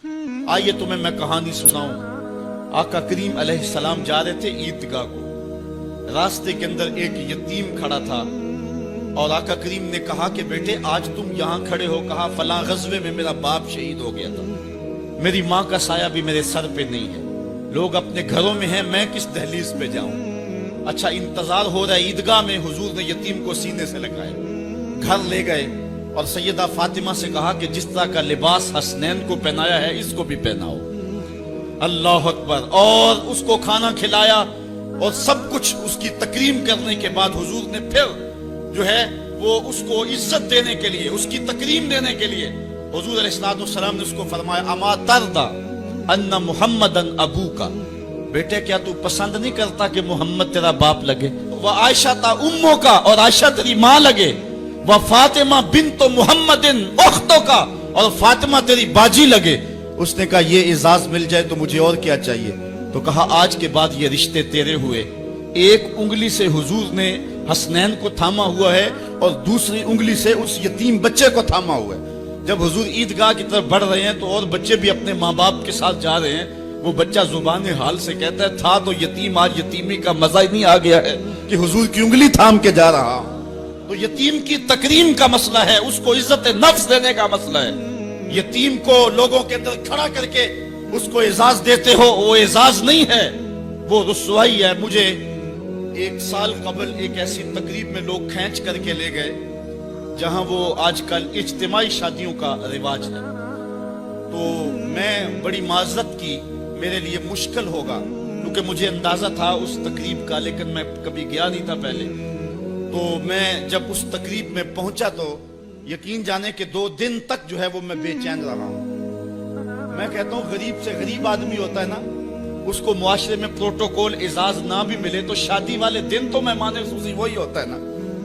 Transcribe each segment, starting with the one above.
آئیے تمہیں میں کہانی سناؤں۔ آقا کریم علیہ السلام جا رہے تھے عیدگاہ کو، راستے کے اندر ایک یتیم کھڑا تھا اور آقا کریم نے کہا کہ بیٹے آج تم یہاں کھڑے ہو، کہا فلاں غزوے میں میرا باپ شہید ہو گیا تھا، میری ماں کا سایہ بھی میرے سر پہ نہیں ہے، لوگ اپنے گھروں میں ہیں، میں کس دہلیز پہ جاؤں؟ اچھا انتظار ہو رہا ہے عیدگاہ میں، حضور نے یتیم کو سینے سے لگایا، گھر لے گئے اور سیدہ فاطمہ سے کہا کہ جس طرح کا لباس حسنین کو پہنایا ہے اس کو بھی پہناؤ۔ اللہ اکبر، اور اس کو کھانا کھلایا اور سب کچھ اس کی تکریم کرنے کے بعد حضور نے پھر جو ہے وہ اس کو عزت دینے کے لیے، اس کی تکریم دینے کے لیے حضور علیہ السلام نے اس کو فرمایا اما تردا ان محمدن ابوکا، بیٹے کیا تو پسند نہیں کرتا کہ محمد تیرا باپ لگے؟ وہ عائشہ تا امو کا، اور عائشہ تیری ماں لگے، وہ فاطمہ بنت محمد اختوں کا، اور فاطمہ تیری باجی لگے۔ اس نے کہا یہ اعزاز مل جائے تو مجھے اور کیا چاہیے؟ تو کہا آج کے بعد یہ رشتے تیرے ہوئے۔ ایک انگلی سے حضور نے حسنین کو تھاما ہوا ہے اور دوسری انگلی سے اس یتیم بچے کو تھاما ہوا ہے۔ جب حضور عیدگاہ کی طرف بڑھ رہے ہیں تو اور بچے بھی اپنے ماں باپ کے ساتھ جا رہے ہیں، وہ بچہ زبان حال سے کہتا ہے تھا تو یتیم، آج یتیمی کا مزہ ہی نہیں آ گیا ہے کہ حضور کی انگلی تھام کے جا رہا۔ تو یتیم کی تکریم کا مسئلہ ہے، اس کو عزت نفس دینے کا مسئلہ ہے۔ یتیم کو لوگوں کے اندر کھڑا کر کے اس کو اعزاز دیتے ہو، وہ اعزاز نہیں ہے، وہ رسوائی ہے۔ مجھے ایک سال قبل ایک ایسی تقریب میں لوگ کھینچ کر کے لے گئے جہاں وہ آج کل اجتماعی شادیوں کا رواج ہے، تو میں بڑی معذرت کی، میرے لیے مشکل ہوگا کیونکہ مجھے اندازہ تھا اس تقریب کا، لیکن میں کبھی گیا نہیں تھا پہلے۔ تو میں جب اس تقریب میں پہنچا تو یقین جانے کہ 2 دن تک جو ہے وہ میں بے چین رہا ہوں۔ میں کہتا ہوں غریب سے غریب آدمی ہوتا ہے نا، اس کو معاشرے میں پروٹوکول اعزاز نہ بھی ملے تو شادی والے دن تو مہمان خصوصی وہی ہوتا ہے نا،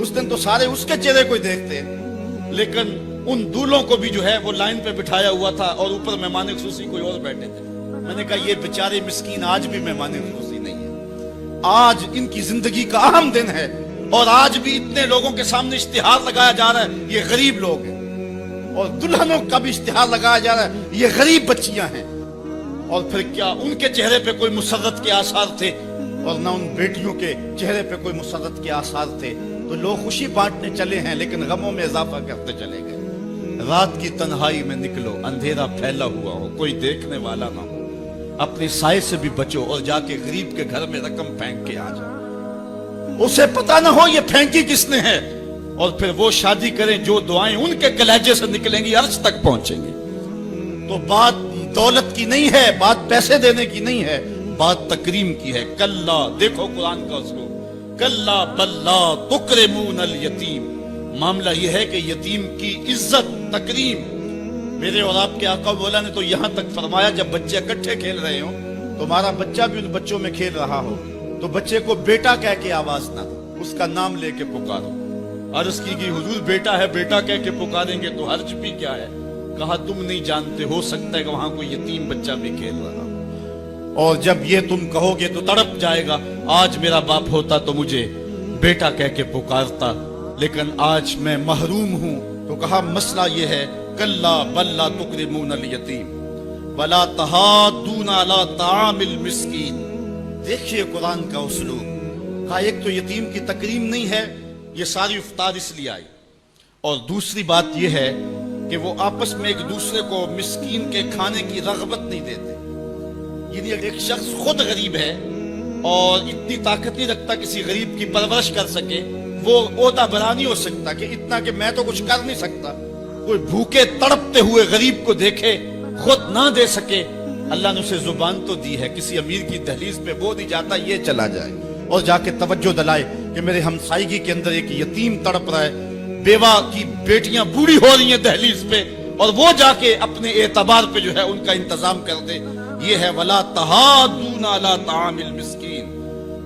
اس دن تو سارے اس کے چہرے کو ہی دیکھتے ہیں، لیکن ان دولوں کو بھی جو ہے وہ لائن پہ بٹھایا ہوا تھا اور اوپر مہمان خصوصی کوئی اور بیٹھے تھے۔ میں نے کہا یہ بیچارے مسکین آج بھی مہمان خصوصی نہیں ہے، آج ان کی زندگی کا اہم دن ہے اور آج بھی اتنے لوگوں کے سامنے اشتہار لگایا جا رہا ہے یہ غریب لوگ ہیں، اور دلہنوں کا بھی اشتہار لگایا جا رہا ہے یہ غریب بچیاں ہیں، اور پھر کیا ان کے چہرے پہ کوئی مسرت کے آثار تھے اور نہ ان بیٹیوں کے چہرے پہ کوئی مسرت کے آثار تھے؟ تو لوگ خوشی بانٹنے چلے ہیں لیکن غموں میں اضافہ کرتے چلے گئے۔ رات کی تنہائی میں نکلو، اندھیرا پھیلا ہوا ہو، کوئی دیکھنے والا نہ ہو، اپنے سائے سے بھی بچو اور جا کے غریب کے گھر میں رقم پھینک کے آ جاؤ، اسے پتہ نہ ہو یہ پھینکی کس نے ہے، اور پھر وہ شادی کریں جو دعائیں ان کے کلیجے سے نکلیں گی عرش تک پہنچیں گے۔ تو بات دولت کی نہیں ہے، بات پیسے دینے کی نہیں ہے، بات تکریم کی ہے۔ کلا، دیکھو قرآن کا اسلوب، کلا بل لا تکرمون الیتیم، معاملہ یہ ہے کہ یتیم کی عزت تکریم۔ میرے اور آپ کے آقا مولا نے تو یہاں تک فرمایا جب بچے اکٹھے کھیل رہے ہوں، تمہارا بچہ بھی ان بچوں میں کھیل رہا ہو تو بچے کو بیٹا کہہ کے آواز نہ دو، اس کا نام لے کے پکارو۔ عرض کی کہ حضور بیٹا ہے، بیٹا کہہ کے پکاریں گے تو حرج بھی کیا ہے؟ کہا تم نہیں جانتے، ہو سکتا ہے کہ وہاں کوئی یتیم بچہ بھی کھیل رہا ہو، اور جب یہ تم کہو گے تو تڑپ جائے گا، آج میرا باپ ہوتا تو مجھے بیٹا کہہ کے پکارتا، لیکن آج میں محروم ہوں۔ تو کہا مسئلہ یہ ہے کلا بل لا تکرمون الیتیم ولا تحاضون علی طعام المسکین۔ دیکھیے قرآن کا اسلوب، کہا ایک تو یتیم کی تکریم نہیں ہے، یہ ساری افطار اس لیے آئی، اور دوسری بات یہ ہے کہ وہ آپس میں ایک دوسرے کو مسکین کے کھانے کی رغبت نہیں دیتے۔ یعنی ایک شخص خود غریب ہے اور اتنی طاقت نہیں رکھتا کسی غریب کی پرورش کر سکے، وہ عہدہ برا نہیں ہو سکتا کہ اتنا کہ میں تو کچھ کر نہیں سکتا، کوئی بھوکے تڑپتے ہوئے غریب کو دیکھے خود نہ دے سکے۔ اللہ نے اسے زبان تو دی ہے، کسی امیر کی دہلیز پہ وہ نہیں جاتا یہ چلا جائے اور جا کے توجہ دلائے کہ میرے ہمسائیگی کے اندر ایک یتیم تڑپ رہا ہے، بیوہ کی بیٹیاں بوڑھی ہو رہی ہیں دہلیز پہ، اور وہ جا کے اپنے اعتبار پہ جو ہے ان کا انتظام کر دے۔ یہ ہے ولا تحاضون علی طعام المسکین۔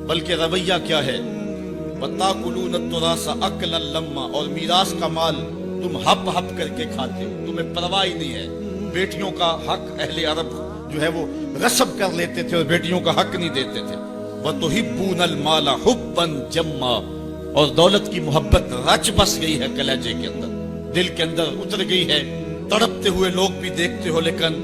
بلکہ رویہ کیا ہے؟ وَتَأْكُلُونَ التُّرَاثَ أَكْلًا لَمًّا، اور میراث کا مال تم ہپ ہپ کر کے کھاتے ہو، تمہیں پرواہ ہی نہیں ہے۔ بیٹیوں کا حق اہل عرب جو ہے وہ غصب کر لیتے تھے اور بیٹیوں کا حق نہیں دیتے تھے۔ وَتُحِبُّونَ الْمَالَ حُبًّا جَمًّا، اور دولت کی محبت رچ بس گئی ہے کلیجے کے اندر، دل کے اندر اتر گئی ہے، تڑپتے ہوئے لوگ بھی دیکھتے ہو لیکن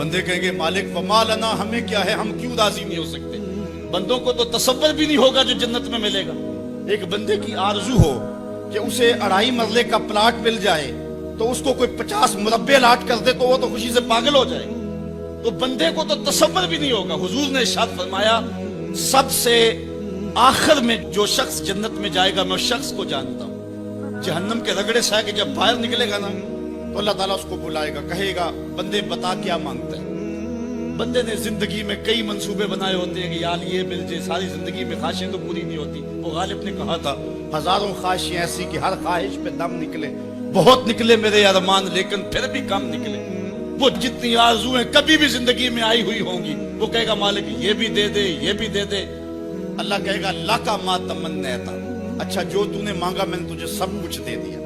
بندے کہیں گے مالک وما لنا، ہمیں کیا ہے، ہم کیوں راضی نہیں ہو سکتے؟ بندوں کو تو تصور بھی نہیں ہوگا جو جنت میں ملے گا۔ ایک بندے کی آرزو ہو کہ اسے 2.5 مرلے کا پلاٹ مل جائے تو اس کو کوئی 50 مربع لاٹ کر دے تو وہ تو خوشی سے پاگل ہو جائے۔ تو بندے کو تو تصور بھی نہیں ہوگا۔ حضور نے ارشاد فرمایا سب سے آخر میں جو شخص جنت میں جائے گا میں اس شخص کو جانتا ہوں، جہنم کے رگڑے سے کہ جب باہر نکلے گا نا تو اللہ تعالیٰ اس کو بلائے گا، کہے گا بندے بتا کیا مانگتا ہے۔ بندے نے زندگی میں کئی منصوبے بنائے ہوتے ہیں کہ یار یہ مل جائے، ساری زندگی میں خواہشیں تو پوری نہیں ہوتی۔ وہ غالب نے کہا تھا ہزاروں خواہشیں ایسی کہ ہر خواہش پہ دم نکلے، بہت نکلے میرے ارمان لیکن پھر بھی کم نکلے۔ وہ جتنی آرزویں کبھی بھی زندگی میں آئی ہوئی ہوں گی وہ کہے گا مالک یہ بھی دے دے، یہ بھی دے دے۔ اللہ کہے گا اللہ کا ما تمنیتا، اچھا جو تو نے مانگا میں نے تجھے سب کچھ دے دیا۔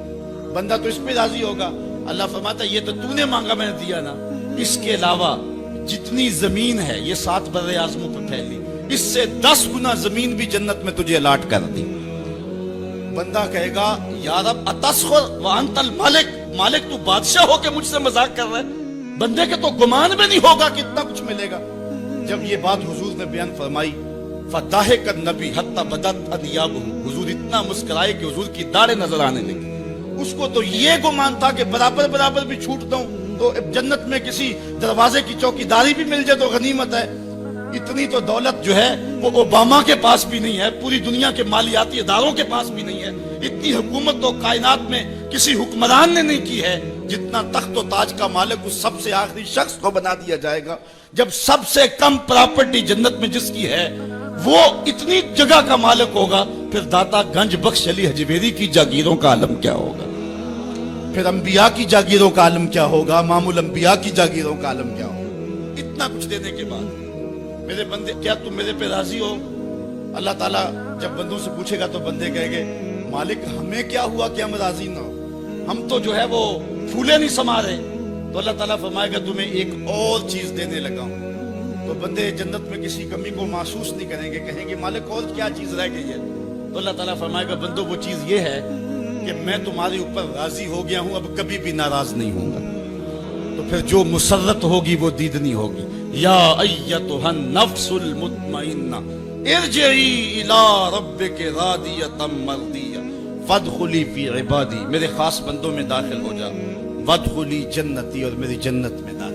بندہ تو اس پہ راضی ہوگا۔ اللہ فرماتا یہ تو نے مانگا میں نے دیا نا، اس کے علاوہ جتنی زمین ہے یہ 7 بر اعظموں پر پھیلی، اس سے 10 گنا زمین بھی جنت میں تجھے الاٹ کر دی۔ بندہ کہے گا یا رب اتسخر وانت الملک، مالک تو بادشاہ ہو کے مجھ سے مذاق کر رہا ہے۔ بندے کے تو گمان میں نہیں ہوگا کہ اتنا کچھ ملے گا۔ جب یہ بات حضور نے بیان فرمائی فضحک النبی حتی بدت انیابہ، حضور اتنا مسکرائے کہ حضور کی داڑھیں نظر آنے لگی۔ اس کو تو یہ گمان تھا کہ برابر برابر بھی چھوٹ دوں تو جنت میں کسی دروازے کی چوکیداری بھی مل جائے تو غنیمت ہے۔ اتنی تو دولت جو ہے وہ اوباما کے پاس بھی نہیں ہے، پوری دنیا کے مالیاتی اداروں کے پاس بھی نہیں ہے۔ اتنی حکومت تو کائنات میں کسی حکمران نے نہیں کی ہے جتنا تخت و تاج کا مالک اس سب سے آخری شخص کو بنا دیا جائے گا۔ جب سب سے کم پراپرٹی جنت میں جس کی ہے وہ اتنی جگہ کا مالک ہوگا، پھر داتا گنج بخش علی حجویری کی جاگیروں کا عالم کیا ہوگا، پھر انبیاء کی جاگیروں کا عالم کیا ہوگا، امام الانبیاء کی جاگیروں کا عالم کیا ہوگا۔ اتنا کچھ دینے کے بعد میرے بندے کیا تم میرے پہ راضی ہو؟ اللہ تعالیٰ جب بندوں سے پوچھے گا تو بندے کہیں گے مالک ہمیں کیا ہوا کہ ہم راضی نہ ہو، ہم تو جو ہے وہ پھولے نہیں سما رہے۔ تو اللہ تعالیٰ فرمائے گا تمہیں ایک اور چیز دینے لگا ہوں۔ تو بندے جنت میں کسی کمی کو محسوس نہیں کریں گے، کہیں گے مالک اور کیا چیز رہ گئی ہے؟ تو اللہ تعالیٰ فرمائے گا بندو وہ چیز یہ ہے کہ میں تمہارے اوپر راضی ہو گیا ہوں، اب کبھی بھی ناراض نہیں ہوں گا۔ تو پھر جو مسرت ہوگی وہ دیدنی ہوگی۔ یا ایتھا النفس المطمئنہ ارجعی الی ربک راضیۃ مرضیہ فادخلی فی عبادی، میرے خاص بندوں میں داخل ہو جا، وادخلی جنتی، اور میری جنت میں داخل